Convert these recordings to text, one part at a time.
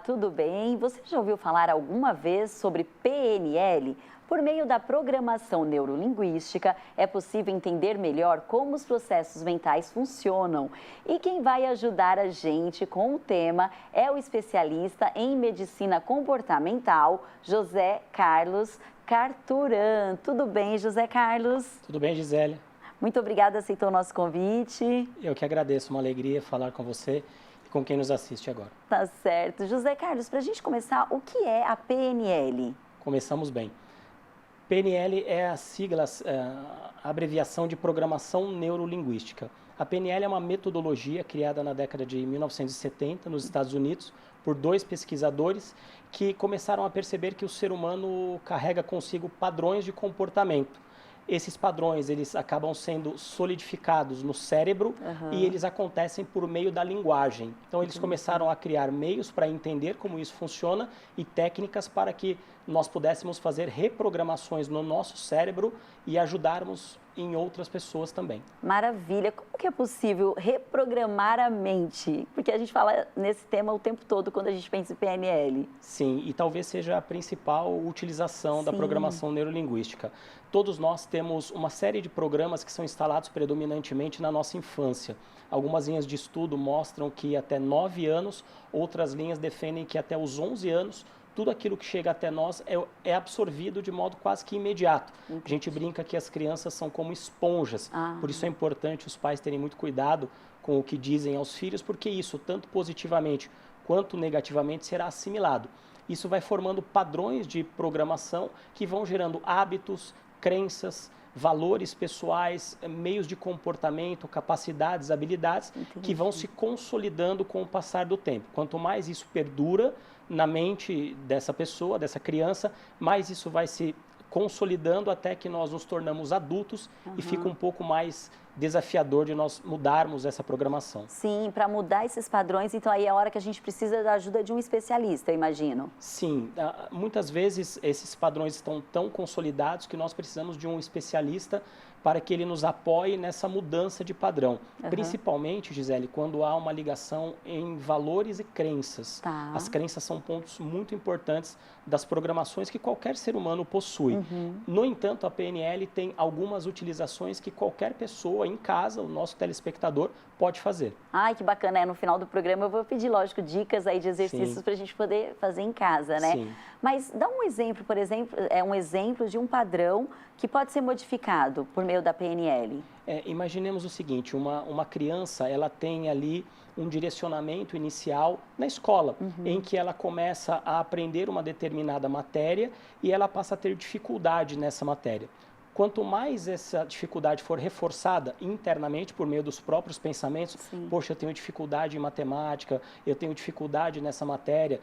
tudo bem? Você já ouviu falar alguma vez sobre PNL? Por meio da programação neurolinguística, é possível entender melhor como os processos mentais funcionam. E quem vai ajudar a gente com o tema é o especialista em medicina comportamental, José Carlos Carturan. Tudo bem, José Carlos? Tudo bem, Gisele? Muito obrigada, aceitou o nosso convite. Eu que agradeço, uma alegria falar com você e com quem nos assiste agora. Tá certo. José Carlos, para a gente começar, o que é a PNL? Começamos bem. PNL é a sigla, a abreviação de Programação Neurolinguística. A PNL é uma metodologia criada na década de 1970 nos Estados Unidos por dois pesquisadores que começaram a perceber que o ser humano carrega consigo padrões de comportamento. Esses padrões, eles acabam sendo solidificados no cérebro e eles acontecem por meio da linguagem. Então, eles começaram a criar meios para entender como isso funciona e técnicas para que nós pudéssemos fazer reprogramações no nosso cérebro e ajudarmos em outras pessoas também. Maravilha! Como que é possível reprogramar a mente? Porque a gente fala nesse tema o tempo todo quando a gente pensa em PNL. Sim, e talvez seja a principal utilização da programação neurolinguística. Todos nós temos uma série de programas que são instalados predominantemente na nossa infância. Algumas linhas de estudo mostram que até 9 anos, outras linhas defendem que até os 11 anos, tudo aquilo que chega até nós é absorvido de modo quase que imediato. A gente brinca que as crianças são como esponjas, por isso é importante os pais terem muito cuidado com o que dizem aos filhos, porque isso, tanto positivamente quanto negativamente, será assimilado. Isso vai formando padrões de programação que vão gerando hábitos, crenças, valores pessoais, meios de comportamento, capacidades, habilidades que vão se consolidando com o passar do tempo. Quanto mais isso perdura na mente dessa pessoa, dessa criança, mais isso vai se consolidando até que nós nos tornamos adultos e fica um pouco mais desafiador de nós mudarmos essa programação. Sim, para mudar esses padrões, então aí é a hora que a gente precisa da ajuda de um especialista, eu imagino. Sim, muitas vezes esses padrões estão tão consolidados que nós precisamos de um especialista para que ele nos apoie nessa mudança de padrão. Principalmente, Gisele, quando há uma ligação em valores e crenças. As crenças são pontos muito importantes das programações que qualquer ser humano possui. No entanto, a PNL tem algumas utilizações que qualquer pessoa em casa, o nosso telespectador, pode fazer. Ai, que bacana. No final do programa eu vou pedir, lógico, dicas aí de exercícios para a gente poder fazer em casa, né? Sim. Mas dá um exemplo, por exemplo, um exemplo de um padrão que pode ser modificado por meio da PNL. Imaginemos o seguinte, uma criança, ela tem ali um direcionamento inicial na escola, em que ela começa a aprender uma determinada matéria e ela passa a ter dificuldade nessa matéria. Quanto mais essa dificuldade for reforçada internamente por meio dos próprios pensamentos, poxa, eu tenho dificuldade em matemática, eu tenho dificuldade nessa matéria,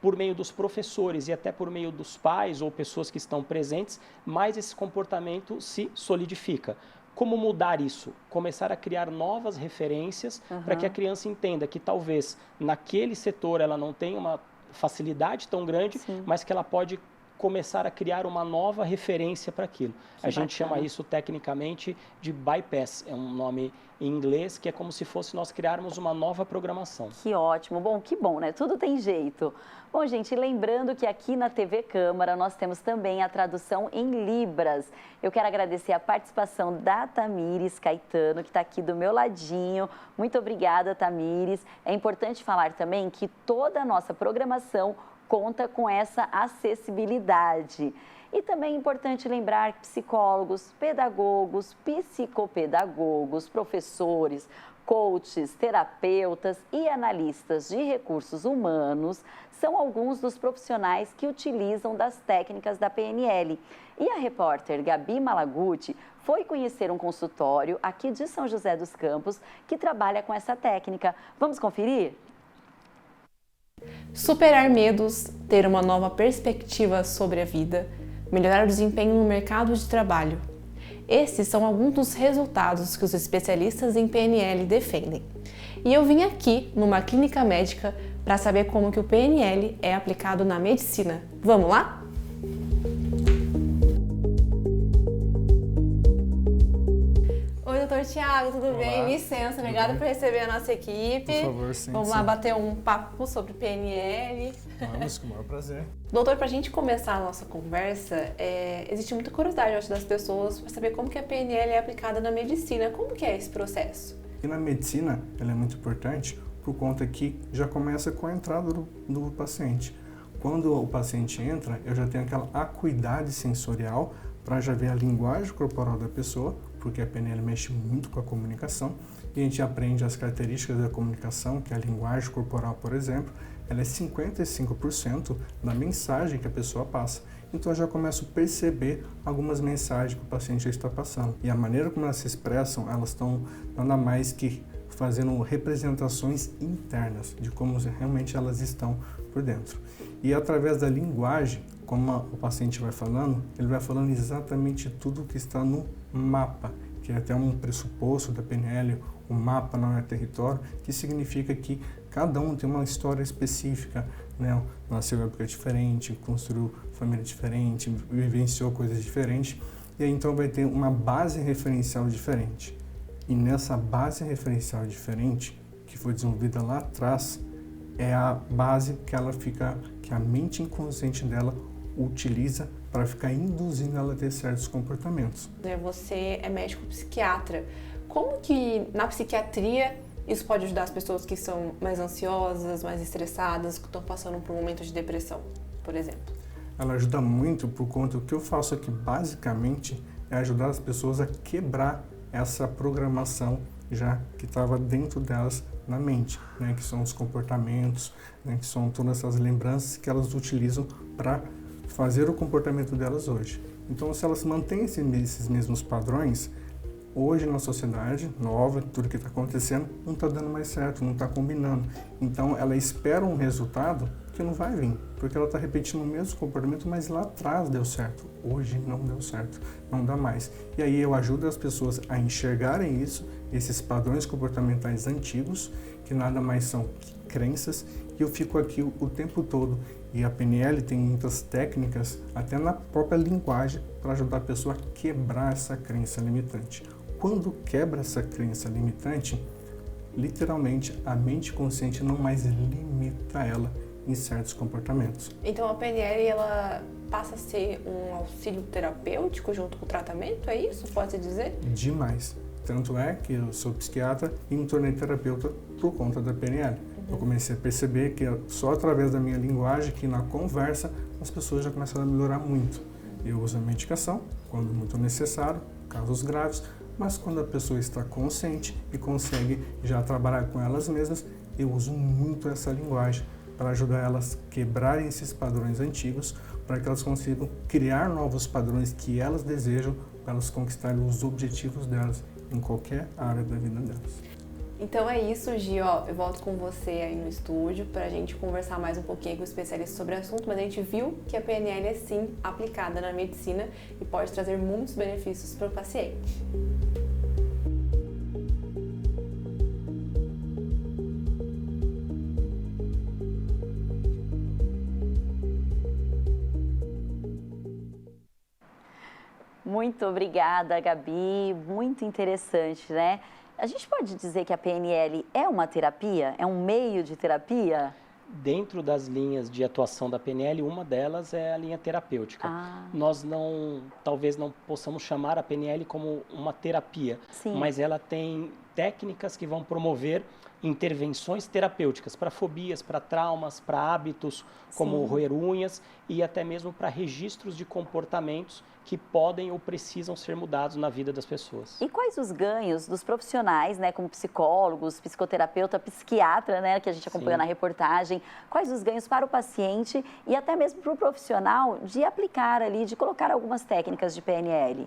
por meio dos professores e até por meio dos pais ou pessoas que estão presentes, mais esse comportamento se solidifica. Como mudar isso? Começar a criar novas referências para que a criança entenda que talvez naquele setor ela não tenha uma facilidade tão grande, mas que ela pode começar a criar uma nova referência para aquilo. A gente chama isso tecnicamente de bypass, é um nome em inglês que é como se fosse nós criarmos uma nova programação. Que ótimo, bom, que bom, né? Tudo tem jeito. Bom, gente, lembrando que aqui na TV Câmara nós temos também a tradução em Libras. Eu quero agradecer a participação da Tamires Caetano, que está aqui do meu ladinho. Muito obrigada, Tamires. É importante falar também que toda a nossa programação conta com essa acessibilidade. E também é importante lembrar que psicólogos, pedagogos, psicopedagogos, professores, coaches, terapeutas e analistas de recursos humanos são alguns dos profissionais que utilizam das técnicas da PNL. E a repórter Gabi Malaguti foi conhecer um consultório aqui de São José dos Campos que trabalha com essa técnica. Vamos conferir? Superar medos, ter uma nova perspectiva sobre a vida, melhorar o desempenho no mercado de trabalho. Esses são alguns dos resultados que os especialistas em PNL defendem. E eu vim aqui numa clínica médica para saber como que o PNL é aplicado na medicina. Vamos lá? Tiago, tudo Olá, bem? Licença, obrigada por receber a nossa equipe. Por favor, sim. Vamos lá bater um papo sobre PNL. Vamos, com o maior prazer. Doutor, para a gente começar a nossa conversa, existe muita curiosidade, eu acho, das pessoas para saber como que a PNL é aplicada na medicina. Como que é esse processo? E na medicina, ela é muito importante por conta que já começa com a entrada do paciente. Quando o paciente entra, eu já tenho aquela acuidade sensorial para já ver a linguagem corporal da pessoa, porque a PNL mexe muito com a comunicação, e a gente aprende as características da comunicação, que é a linguagem corporal, por exemplo, ela é 55% da mensagem que a pessoa passa. Então eu já começo a perceber algumas mensagens que o paciente já está passando. E a maneira como elas se expressam, elas estão nada mais que fazendo representações internas de como realmente elas estão por dentro. E através da linguagem, como o paciente vai falando, ele vai falando exatamente tudo que está no mapa, que é até um pressuposto da PNL, o mapa não é território, que significa que cada um tem uma história específica, né? Nasceu em época diferente, construiu família diferente, vivenciou coisas diferentes, e aí então vai ter uma base referencial diferente. E nessa base referencial diferente, que foi desenvolvida lá atrás, é a base que a mente inconsciente dela utiliza para ficar induzindo ela a ter certos comportamentos. Você é médico psiquiatra. Como que na psiquiatria isso pode ajudar as pessoas que são mais ansiosas, mais estressadas, que estão passando por um momento de depressão, por exemplo? Ela ajuda muito por conta do que eu faço aqui basicamente é ajudar as pessoas a quebrar essa programação já que estava dentro delas na mente, né, que são os comportamentos, né, que são todas essas lembranças que elas utilizam para fazer o comportamento delas hoje. Então, se elas mantêm esses mesmos padrões, hoje na sociedade nova, tudo que está acontecendo, não está dando mais certo, não está combinando. Então, ela espera um resultado que não vai vir, porque ela está repetindo o mesmo comportamento, mas lá atrás deu certo. Hoje não deu certo, não dá mais. E aí eu ajudo as pessoas a enxergarem isso, esses padrões comportamentais antigos, que nada mais são que crenças, e eu fico aqui o tempo todo. E a PNL tem muitas técnicas, até na própria linguagem, para ajudar a pessoa a quebrar essa crença limitante. Quando quebra essa crença limitante, literalmente a mente consciente não mais limita ela em certos comportamentos. Então a PNL ela passa a ser um auxílio terapêutico junto com o tratamento, é isso? Pode-se dizer? Demais. Tanto é que eu sou psiquiatra e me tornei terapeuta por conta da PNL. Eu comecei a perceber que só através da minha linguagem, que na conversa, as pessoas já começaram a melhorar muito. Eu uso a medicação, quando muito necessário, casos graves, mas quando a pessoa está consciente e consegue já trabalhar com elas mesmas, eu uso muito essa linguagem para ajudar elas a quebrarem esses padrões antigos, para que elas consigam criar novos padrões que elas desejam, para elas conquistarem os objetivos delas em qualquer área da vida delas. Então é isso, Gi, eu volto com você aí no estúdio para a gente conversar mais um pouquinho com o especialista sobre o assunto, mas a gente viu que a PNL é sim aplicada na medicina e pode trazer muitos benefícios para o paciente. Muito obrigada, Gabi. Muito interessante, né? A gente pode dizer que a PNL é uma terapia? É um meio de terapia? Dentro das linhas de atuação da PNL, uma delas é a linha terapêutica. Nós talvez não possamos chamar a PNL como uma terapia, mas ela tem técnicas que vão promover intervenções terapêuticas para fobias, para traumas, para hábitos, como roer unhas e até mesmo para registros de comportamentos que podem ou precisam ser mudados na vida das pessoas. E quais os ganhos dos profissionais, né, como psicólogos, psicoterapeuta, psiquiatra, né, que a gente acompanha na reportagem, quais os ganhos para o paciente e até mesmo para o profissional de aplicar ali, de colocar algumas técnicas de PNL?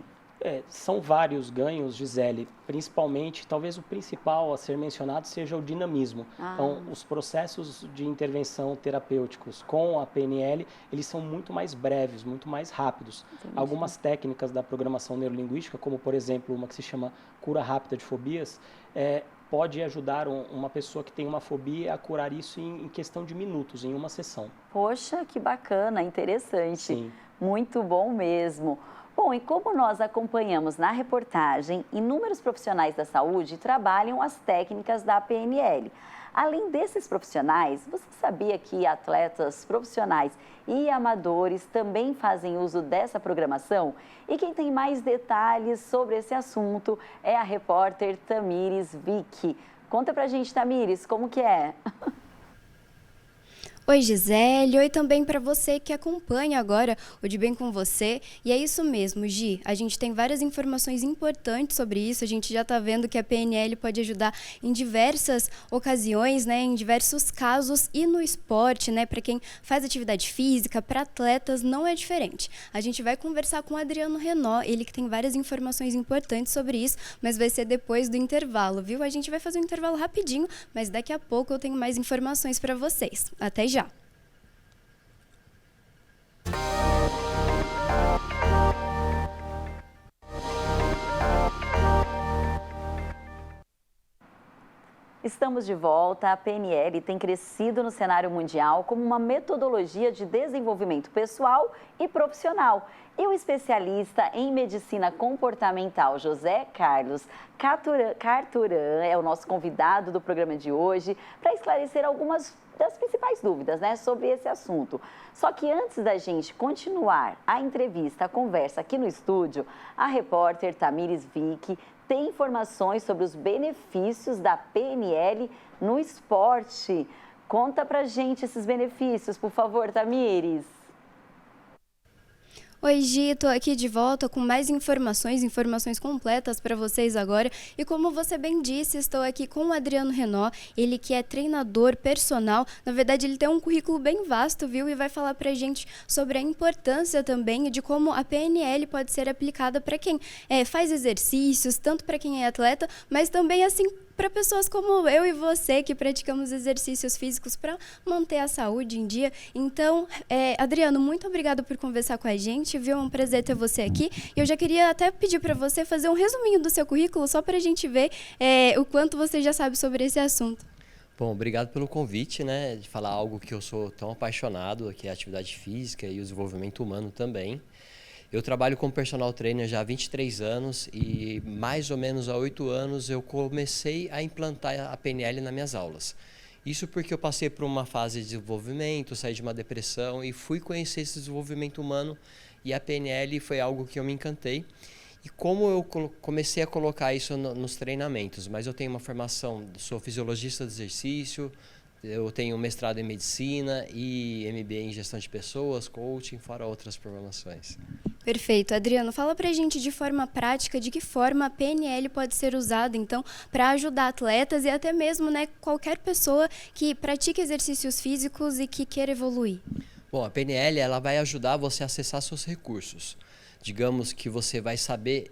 São vários ganhos, Gisele, principalmente, talvez o principal a ser mencionado seja o dinamismo. Então, os processos de intervenção terapêuticos com a PNL, eles são muito mais breves, muito mais rápidos. Entendi. Algumas técnicas da programação neurolinguística, como por exemplo, uma que se chama cura rápida de fobias, pode ajudar uma pessoa que tem uma fobia a curar isso em questão de minutos, em uma sessão. Poxa, que bacana, interessante. Sim. Muito bom mesmo. Bom, e como nós acompanhamos na reportagem, inúmeros profissionais da saúde trabalham as técnicas da PNL. Além desses profissionais, você sabia que atletas profissionais e amadores também fazem uso dessa programação? E quem tem mais detalhes sobre esse assunto é a repórter Tamires Vick. Conta pra gente, Tamires, como que é? Oi, Gisele. Oi também para você que acompanha agora o De Bem com Você. E é isso mesmo, Gi. A gente tem várias informações importantes sobre isso. A gente já está vendo que a PNL pode ajudar em diversas ocasiões, né, em diversos casos e no esporte, né, para quem faz atividade física, para atletas não é diferente. A gente vai conversar com o Adriano Renault, ele que tem várias informações importantes sobre isso, mas vai ser depois do intervalo, viu? A gente vai fazer um intervalo rapidinho, mas daqui a pouco eu tenho mais informações para vocês. Até já! Estamos de volta. A PNL tem crescido no cenário mundial como uma metodologia de desenvolvimento pessoal e profissional. E o especialista em medicina comportamental, José Carlos Carturan, é o nosso convidado do programa de hoje para esclarecer algumas das principais dúvidas, né, sobre esse assunto. Só que antes da gente continuar a entrevista, a conversa aqui no estúdio, a repórter Tamires Vick tem informações sobre os benefícios da PNL no esporte. Conta pra gente esses benefícios, por favor, Tamires. Oi, Gi, tô aqui de volta com mais informações completas para vocês agora. E como você bem disse, estou aqui com o Adriano Renault, ele que é treinador personal. Na verdade, ele tem um currículo bem vasto, viu? E vai falar pra gente sobre a importância também de como a PNL pode ser aplicada para quem faz exercícios, tanto para quem é atleta, mas também, assim, para pessoas como eu e você que praticamos exercícios físicos para manter a saúde em dia. Então, Adriano, muito obrigada por conversar com a gente, viu? É um prazer ter você aqui. E eu já queria até pedir para você fazer um resuminho do seu currículo, só para a gente ver o quanto você já sabe sobre esse assunto. Bom, obrigado pelo convite, né, de falar algo que eu sou tão apaixonado, que é a atividade física e o desenvolvimento humano também. Eu trabalho como personal trainer já há 23 anos e mais ou menos há 8 anos eu comecei a implantar a PNL nas minhas aulas. Isso porque eu passei por uma fase de desenvolvimento, saí de uma depressão e fui conhecer esse desenvolvimento humano e a PNL foi algo que eu me encantei. E como eu comecei a colocar isso nos treinamentos, mas eu tenho uma formação, sou fisiologista de exercício, eu tenho mestrado em medicina e MBA em gestão de pessoas, coaching, fora outras programações. Perfeito. Adriano, fala pra gente de forma prática de que forma a PNL pode ser usada, então, para ajudar atletas e até mesmo, né, qualquer pessoa que pratique exercícios físicos e que queira evoluir. Bom, a PNL ela vai ajudar você a acessar seus recursos. Digamos que você vai saber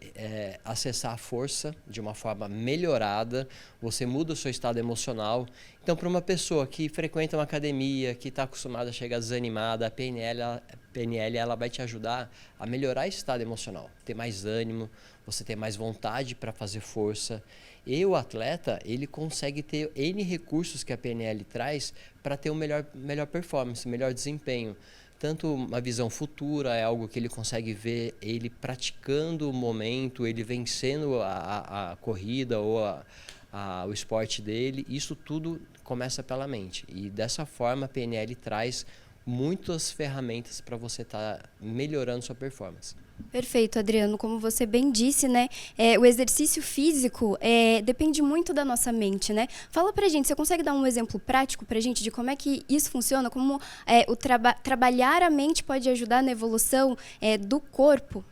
acessar a força de uma forma melhorada, você muda o seu estado emocional. Então, para uma pessoa que frequenta uma academia, que está acostumada a chegar desanimada, a PNL ela vai te ajudar a melhorar esse estado emocional, ter mais ânimo, você ter mais vontade para fazer força. E o atleta, ele consegue ter N recursos que a PNL traz para ter uma melhor performance, melhor desempenho. Tanto uma visão futura, é algo que ele consegue ver ele praticando o momento, ele vencendo a corrida ou o esporte dele. Isso tudo começa pela mente. E dessa forma a PNL traz muitas ferramentas para você estar melhorando sua performance. Perfeito, Adriano. Como você bem disse, né, o exercício físico depende muito da nossa mente, né? Fala pra gente, você consegue dar um exemplo prático pra gente de como é que isso funciona? Como trabalhar a mente pode ajudar na evolução do corpo?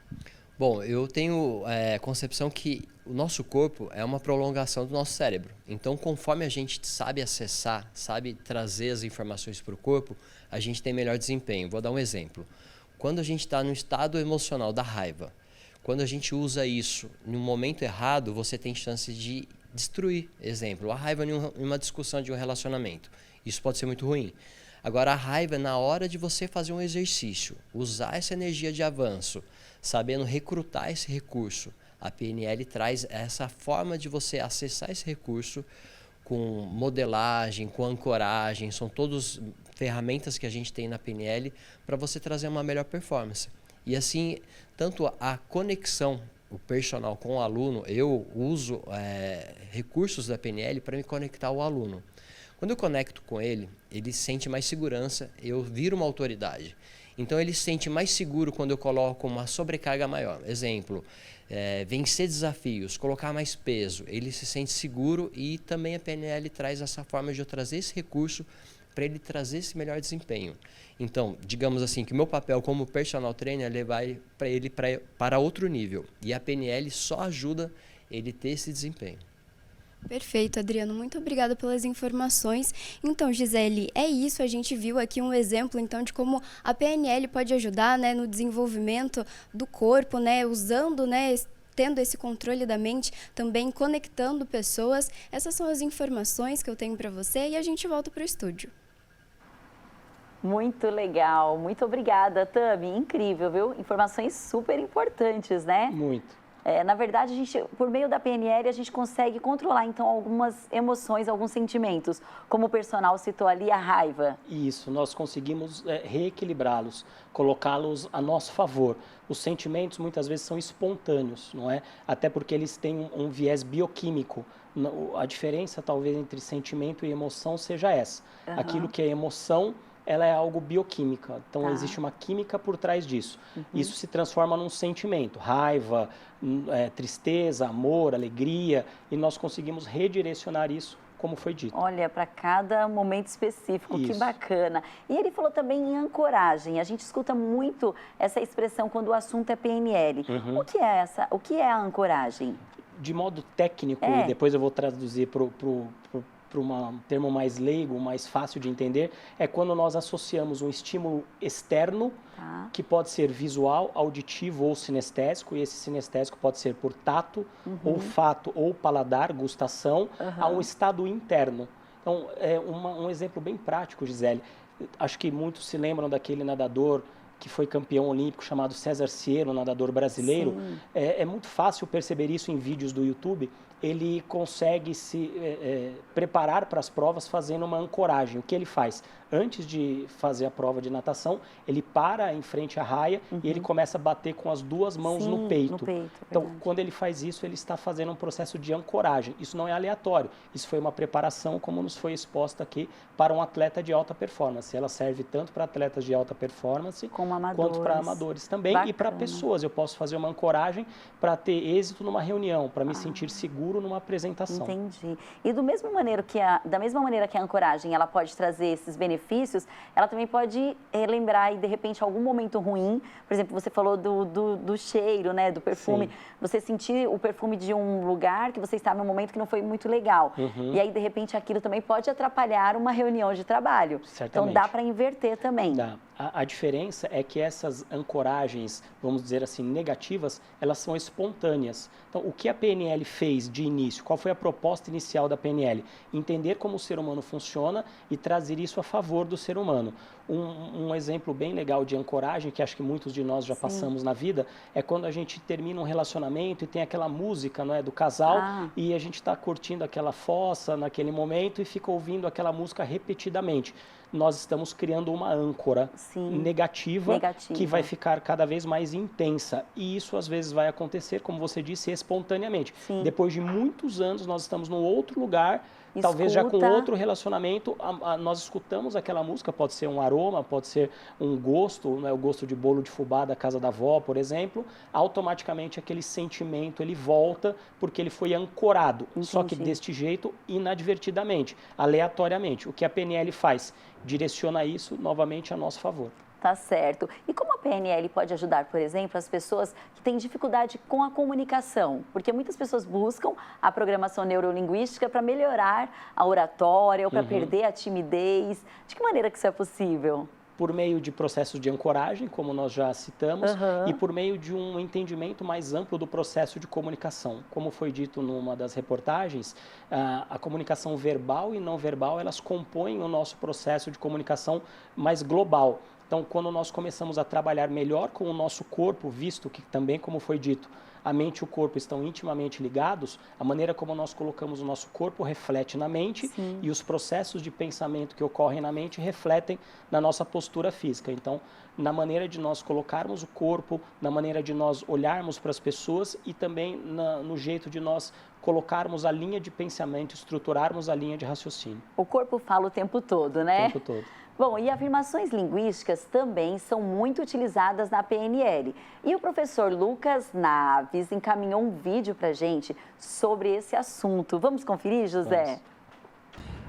Bom, eu tenho concepção que o nosso corpo é uma prolongação do nosso cérebro. Então, conforme a gente sabe acessar, sabe trazer as informações para o corpo, a gente tem melhor desempenho. Vou dar um exemplo. Quando a gente está no estado emocional da raiva, quando a gente usa isso no momento errado, você tem chance de destruir. Exemplo, a raiva em uma discussão de um relacionamento. Isso pode ser muito ruim. Agora, a raiva na hora de você fazer um exercício, usar essa energia de avanço, sabendo recrutar esse recurso. A PNL traz essa forma de você acessar esse recurso com modelagem, com ancoragem, são todas ferramentas que a gente tem na PNL para você trazer uma melhor performance. E assim, tanto a conexão, o personal com o aluno, eu uso recursos da PNL para me conectar ao aluno. Quando eu conecto com ele, ele sente mais segurança, eu viro uma autoridade. Então ele se sente mais seguro quando eu coloco uma sobrecarga maior. Exemplo, vencer desafios, colocar mais peso, ele se sente seguro e também a PNL traz essa forma de eu trazer esse recurso para ele trazer esse melhor desempenho. Então, digamos assim, que o meu papel como personal trainer é levar ele para outro nível. E a PNL só ajuda ele ter esse desempenho. Perfeito, Adriano. Muito obrigada pelas informações. Então, Gisele, é isso. A gente viu aqui um exemplo, então, de como a PNL pode ajudar, né, no desenvolvimento do corpo, né, usando, né, tendo esse controle da mente, também conectando pessoas. Essas são as informações que eu tenho para você e a gente volta para o estúdio. Muito legal. Muito obrigada, Tami. Incrível, viu? Informações super importantes, né? Muito. Na verdade, por meio da PNL, a gente consegue controlar, então, algumas emoções, alguns sentimentos, como o personal citou ali, a raiva. Isso, nós conseguimos reequilibrá-los, colocá-los a nosso favor. Os sentimentos, muitas vezes, são espontâneos, não é? Até porque eles têm um viés bioquímico. A diferença, talvez, entre sentimento e emoção seja essa. Uhum. Aquilo que é emoção, ela é algo bioquímica, então existe uma química por trás disso. Isso se transforma num sentimento, raiva, tristeza, amor, alegria, e nós conseguimos redirecionar isso, como foi dito. Olha, para cada momento específico, Isso. Que bacana. E ele falou também em ancoragem, a gente escuta muito essa expressão quando o assunto é PNL. O que é a ancoragem? De modo técnico, e depois eu vou traduzir para um termo mais leigo, mais fácil de entender, é quando nós associamos um estímulo externo, que pode ser visual, auditivo ou sinestésico, e esse sinestésico pode ser por tato, olfato ou paladar, gustação, a um estado interno. Então, um exemplo bem prático, Gisele, acho que muitos se lembram daquele nadador que foi campeão olímpico chamado César Cielo, um nadador brasileiro. É muito fácil perceber isso em vídeos do YouTube. Ele consegue se preparar para as provas fazendo uma ancoragem. O que ele faz? Antes de fazer a prova de natação, ele para em frente à raia e ele começa a bater com as duas mãos no peito. Então, quando ele faz isso, ele está fazendo um processo de ancoragem. Isso não é aleatório. Isso foi uma preparação, como nos foi exposta aqui, para um atleta de alta performance. Ela serve tanto para atletas de alta performance quanto para amadores também. Bacana. E para pessoas. Eu posso fazer uma ancoragem para ter êxito numa reunião, para me sentir seguro numa apresentação. Entendi. E da mesma maneira que a ancoragem ela pode trazer esses benefícios, ela também pode lembrar e de repente algum momento ruim, por exemplo, você falou do cheiro, né, do perfume, você sentir o perfume de um lugar que você estava em um momento que não foi muito legal. E aí de repente aquilo também pode atrapalhar uma reunião de trabalho. Certamente. Então dá para inverter também. Dá. A diferença é que essas ancoragens, vamos dizer assim, negativas, elas são espontâneas. Então, o que a PNL fez de início? Qual foi a proposta inicial da PNL? Entender como o ser humano funciona e trazer isso a favor do ser humano. Um exemplo bem legal de ancoragem, que acho que muitos de nós já passamos na vida, é quando a gente termina um relacionamento e tem aquela música, não é, do casal, e a gente está curtindo aquela fossa naquele momento e fica ouvindo aquela música repetidamente. Nós estamos criando uma âncora negativa que vai ficar cada vez mais intensa. E isso, às vezes, vai acontecer, como você disse, espontaneamente. Depois de muitos anos, nós estamos num outro lugar, talvez já com outro relacionamento, nós escutamos aquela música, pode ser um aroma, pode ser um gosto, né, o gosto de bolo de fubá da casa da avó, por exemplo, automaticamente aquele sentimento, ele volta porque ele foi ancorado, só que deste jeito, inadvertidamente, aleatoriamente. O que a PNL faz? Direciona isso novamente a nosso favor. Tá certo. E como a PNL pode ajudar, por exemplo, as pessoas que têm dificuldade com a comunicação? Porque muitas pessoas buscam a programação neurolinguística para melhorar a oratória ou para perder a timidez. De que maneira que isso é possível? Por meio de processos de ancoragem, como nós já citamos, e por meio de um entendimento mais amplo do processo de comunicação. Como foi dito numa das reportagens, a comunicação verbal e não verbal, elas compõem o nosso processo de comunicação mais global. Então, quando nós começamos a trabalhar melhor com o nosso corpo, visto que também, como foi dito, a mente e o corpo estão intimamente ligados, a maneira como nós colocamos o nosso corpo reflete na mente. Sim. E os processos de pensamento que ocorrem na mente refletem na nossa postura física. Então, na maneira de nós colocarmos o corpo, na maneira de nós olharmos para as pessoas e também no jeito de nós colocarmos a linha de pensamento, estruturarmos a linha de raciocínio. O corpo fala o tempo todo, né? O tempo todo. Bom, e afirmações linguísticas também são muito utilizadas na PNL. E o professor Lucas Naves encaminhou um vídeo para a gente sobre esse assunto. Vamos conferir, José? Vamos.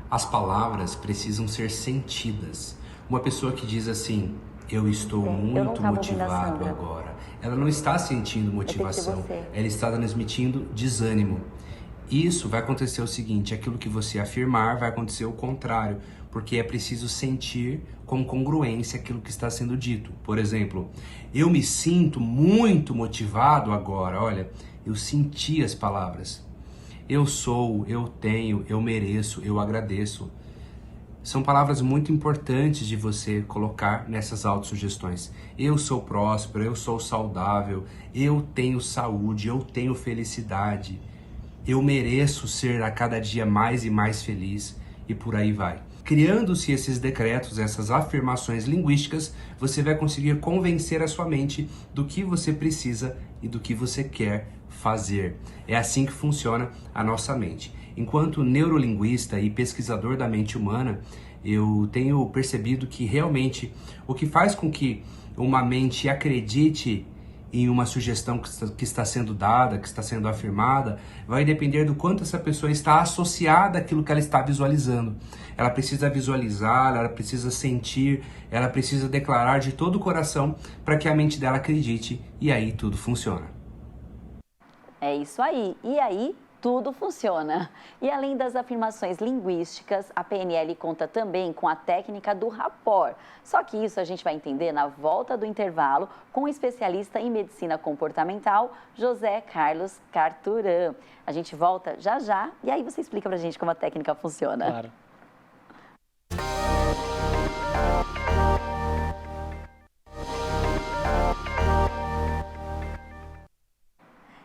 As palavras precisam ser sentidas. Uma pessoa que diz assim, eu estou muito motivado agora, ela não está sentindo motivação, ela está transmitindo desânimo. Isso vai acontecer o seguinte, aquilo que você afirmar vai acontecer o contrário, porque é preciso sentir com congruência aquilo que está sendo dito. Por exemplo, eu me sinto muito motivado agora, olha, eu senti as palavras. Eu sou, eu tenho, eu mereço, eu agradeço. São palavras muito importantes de você colocar nessas autossugestões. Eu sou próspero, eu sou saudável, eu tenho saúde, eu tenho felicidade. Eu mereço ser a cada dia mais e mais feliz e por aí vai. Criando-se esses decretos, essas afirmações linguísticas, você vai conseguir convencer a sua mente do que você precisa e do que você quer fazer. É assim que funciona a nossa mente. Enquanto neurolinguista e pesquisador da mente humana, eu tenho percebido que realmente o que faz com que uma mente acredite em uma sugestão que está sendo dada, que está sendo afirmada, vai depender do quanto essa pessoa está associada àquilo que ela está visualizando. Ela precisa visualizar, ela precisa sentir, ela precisa declarar de todo o coração para que a mente dela acredite e aí tudo funciona. É isso aí. E aí tudo funciona. E além das afirmações linguísticas, a PNL conta também com a técnica do rapport. Só que isso a gente vai entender na volta do intervalo com o especialista em medicina comportamental, José Carlos Carturan. A gente volta já já e aí você explica pra gente como a técnica funciona. Claro.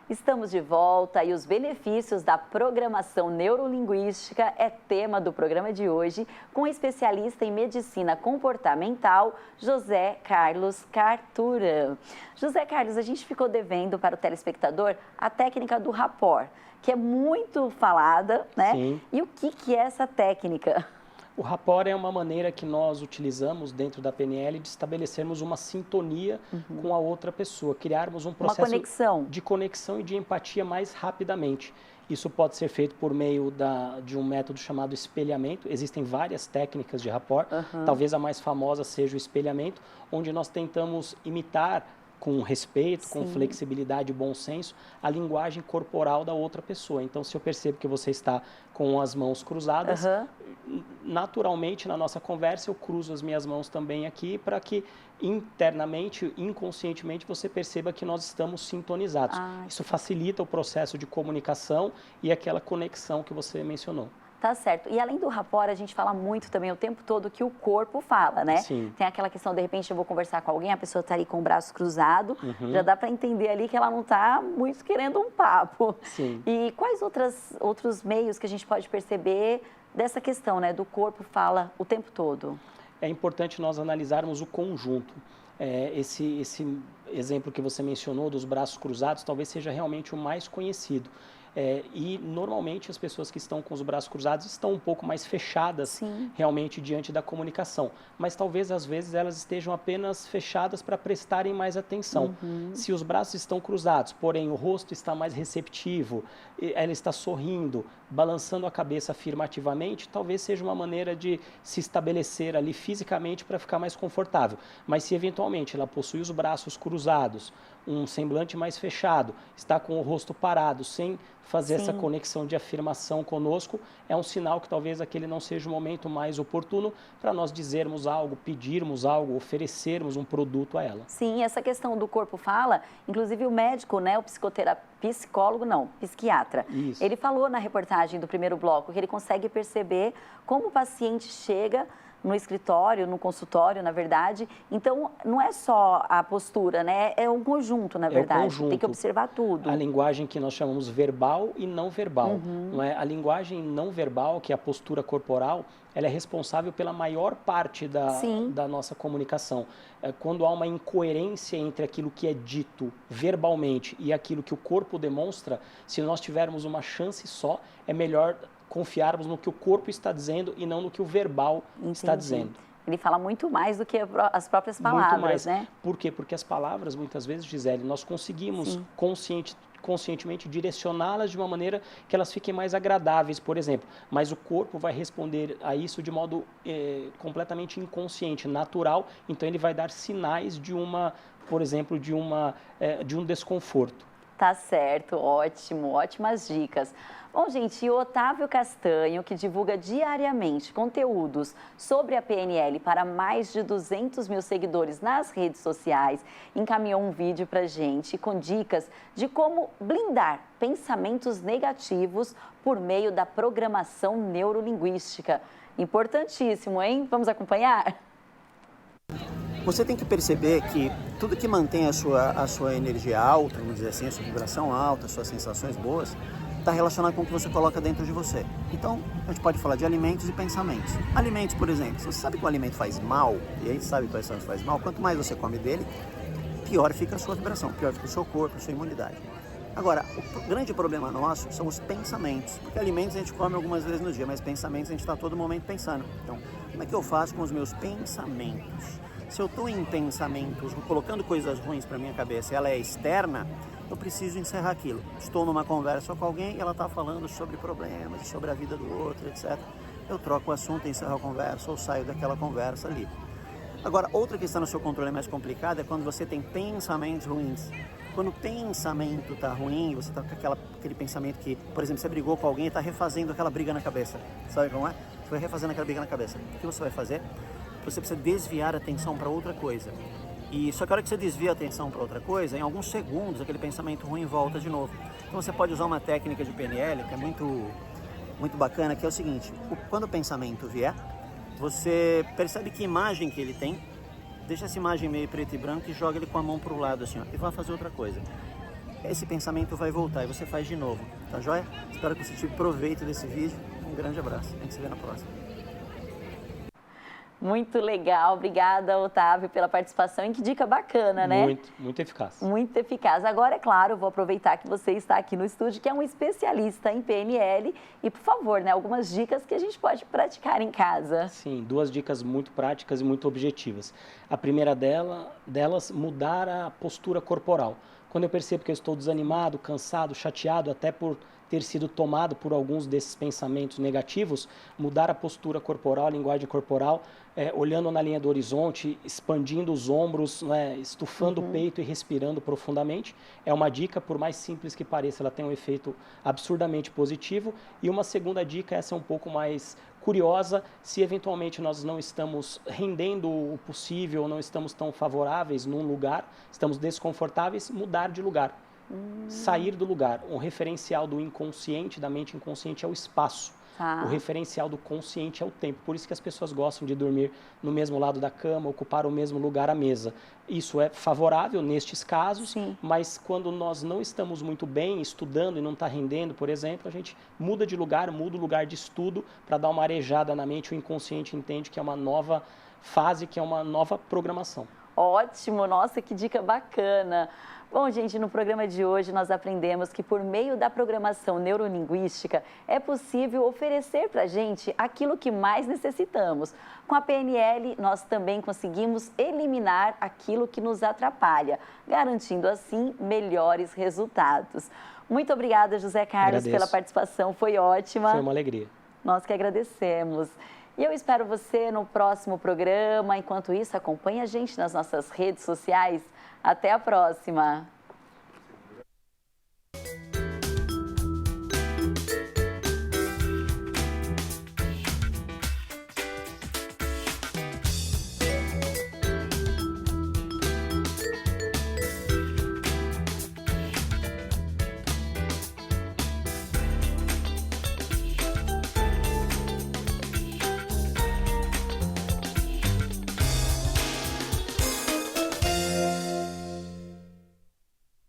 Estamos de volta e os benefícios da programação neurolinguística é tema do programa de hoje com o especialista em medicina comportamental, José Carlos Carturan. José Carlos, a gente ficou devendo para o telespectador a técnica do rapport, que é muito falada, né? Sim. E o que é essa técnica? O rapport é uma maneira que nós utilizamos dentro da PNL de estabelecermos uma sintonia com a outra pessoa, criarmos um processo de conexão e de empatia mais rapidamente. Isso pode ser feito por meio de um método chamado espelhamento. Existem várias técnicas de rapport, talvez a mais famosa seja o espelhamento, onde nós tentamos imitar com respeito, com flexibilidade e bom senso, a linguagem corporal da outra pessoa. Então, se eu percebo que você está com as mãos cruzadas, naturalmente, na nossa conversa, eu cruzo as minhas mãos também aqui para que internamente, inconscientemente, você perceba que nós estamos sintonizados. Isso facilita o processo de comunicação e aquela conexão que você mencionou. Tá certo. E além do rapport, a gente fala muito também o tempo todo que o corpo fala, né? Sim. Tem aquela questão, de repente eu vou conversar com alguém, a pessoa tá ali com o braço cruzado, já dá para entender ali que ela não tá muito querendo um papo. Sim. E quais outros meios que a gente pode perceber dessa questão, né? Do corpo fala o tempo todo? É importante nós analisarmos o conjunto. Esse exemplo que você mencionou dos braços cruzados talvez seja realmente o mais conhecido. E normalmente as pessoas que estão com os braços cruzados estão um pouco mais fechadas realmente diante da comunicação, mas talvez às vezes elas estejam apenas fechadas para prestarem mais atenção. Se os braços estão cruzados, porém o rosto está mais receptivo, ela está sorrindo, balançando a cabeça afirmativamente, talvez seja uma maneira de se estabelecer ali fisicamente para ficar mais confortável. Mas se eventualmente ela possui os braços cruzados, um semblante mais fechado, está com o rosto parado, sem fazer essa conexão de afirmação conosco, é um sinal que talvez aquele não seja o momento mais oportuno para nós dizermos algo, pedirmos algo, oferecermos um produto a ela. Sim, essa questão do corpo fala, inclusive o médico, né, o psiquiatra. Isso. Ele falou na reportagem do primeiro bloco que ele consegue perceber como o paciente chega no escritório, no consultório, na verdade. Então, não é só a postura, né? É um conjunto, na verdade. Conjunto. Tem que observar tudo. A linguagem que nós chamamos verbal e não verbal. Não é? A linguagem não verbal, que é a postura corporal, ela é responsável pela maior parte da nossa comunicação. Quando há uma incoerência entre aquilo que é dito verbalmente e aquilo que o corpo demonstra, se nós tivermos uma chance só, é melhor confiarmos no que o corpo está dizendo e não no que o verbal está dizendo. Ele fala muito mais do que as próprias palavras, muito mais. Né? Por quê? Porque as palavras, muitas vezes, Gisele, nós conseguimos conscientemente direcioná-las de uma maneira que elas fiquem mais agradáveis, por exemplo. Mas o corpo vai responder a isso de modo completamente inconsciente, natural. Então, ele vai dar sinais de por exemplo, de um desconforto. Tá certo, ótimo, ótimas dicas. Bom, gente, o Otávio Castanho, que divulga diariamente conteúdos sobre a PNL para mais de 200 mil seguidores nas redes sociais, encaminhou um vídeo para a gente com dicas de como blindar pensamentos negativos por meio da programação neurolinguística. Importantíssimo, hein? Vamos acompanhar? Você tem que perceber que tudo que mantém a sua energia alta, vamos dizer assim, a sua vibração alta, as suas sensações boas, está relacionado com o que você coloca dentro de você. Então, a gente pode falar de alimentos e pensamentos. Alimentos, por exemplo, se você sabe que o alimento faz mal, e a gente sabe quais são os que faz mal, quanto mais você come dele, pior fica a sua vibração, pior fica o seu corpo, a sua imunidade. Agora, o grande problema nosso são os pensamentos, porque alimentos a gente come algumas vezes no dia, mas pensamentos a gente está todo momento pensando. Então, como é que eu faço com os meus pensamentos? Se eu estou em pensamentos, colocando coisas ruins para minha cabeça e ela é externa, eu preciso encerrar aquilo. Estou numa conversa com alguém e ela está falando sobre problemas, sobre a vida do outro, etc. Eu troco o assunto, encerro a conversa ou saio daquela conversa ali. Agora, outra que está no seu controle mais complicada é quando você tem pensamentos ruins. Quando o pensamento está ruim, você está com aquele pensamento que, por exemplo, você brigou com alguém e está refazendo aquela briga na cabeça. Sabe como é? Você vai refazendo aquela briga na cabeça. O que você vai fazer? Você precisa desviar a atenção para outra coisa. E só que a hora que você desvia a atenção para outra coisa, em alguns segundos aquele pensamento ruim volta de novo. Então você pode usar uma técnica de PNL que é muito bacana, que é o seguinte: quando o pensamento vier, você percebe que imagem que ele tem, deixa essa imagem meio preto e branco e joga ele com a mão para o lado assim, ó, e vai fazer outra coisa. Esse pensamento vai voltar e você faz de novo, tá joia? Espero que você tive proveito desse vídeo. Um grande abraço, a gente se vê na próxima. Muito legal, obrigada, Otávio, pela participação. E que dica bacana, né? Muito eficaz. Muito eficaz. Agora, é claro, eu vou aproveitar que você está aqui no estúdio, que é um especialista em PNL. E, por favor, né, algumas dicas que a gente pode praticar em casa. Sim, 2 dicas muito práticas e muito objetivas. A primeira delas, mudar a postura corporal. Quando eu percebo que eu estou desanimado, cansado, chateado, até por ter sido tomado por alguns desses pensamentos negativos, mudar a postura corporal, a linguagem corporal, olhando na linha do horizonte, expandindo os ombros, né, estufando o peito e respirando profundamente. É uma dica, por mais simples que pareça, ela tem um efeito absurdamente positivo. E uma segunda dica, essa é um pouco mais curiosa: se eventualmente nós não estamos rendendo o possível, não estamos tão favoráveis num lugar, estamos desconfortáveis, mudar de lugar. Sair do lugar. Um referencial do inconsciente, da mente inconsciente, é o espaço. O referencial do consciente é o tempo. Por isso que as pessoas gostam de dormir no mesmo lado da cama, ocupar o mesmo lugar à mesa. Isso é favorável nestes casos, mas quando nós não estamos muito bem estudando e não está rendendo, por exemplo, a gente muda de lugar, muda o lugar de estudo para dar uma arejada na mente. O inconsciente entende que é uma nova fase, que é uma nova programação. Ótimo, nossa, que dica bacana. Bom, gente, no programa de hoje nós aprendemos que por meio da programação neurolinguística é possível oferecer para a gente aquilo que mais necessitamos. Com a PNL, nós também conseguimos eliminar aquilo que nos atrapalha, garantindo assim melhores resultados. Muito obrigada, José Carlos, pela participação, foi ótima. Foi uma alegria. Nós que agradecemos. E eu espero você no próximo programa. Enquanto isso, acompanhe a gente nas nossas redes sociais. Até a próxima!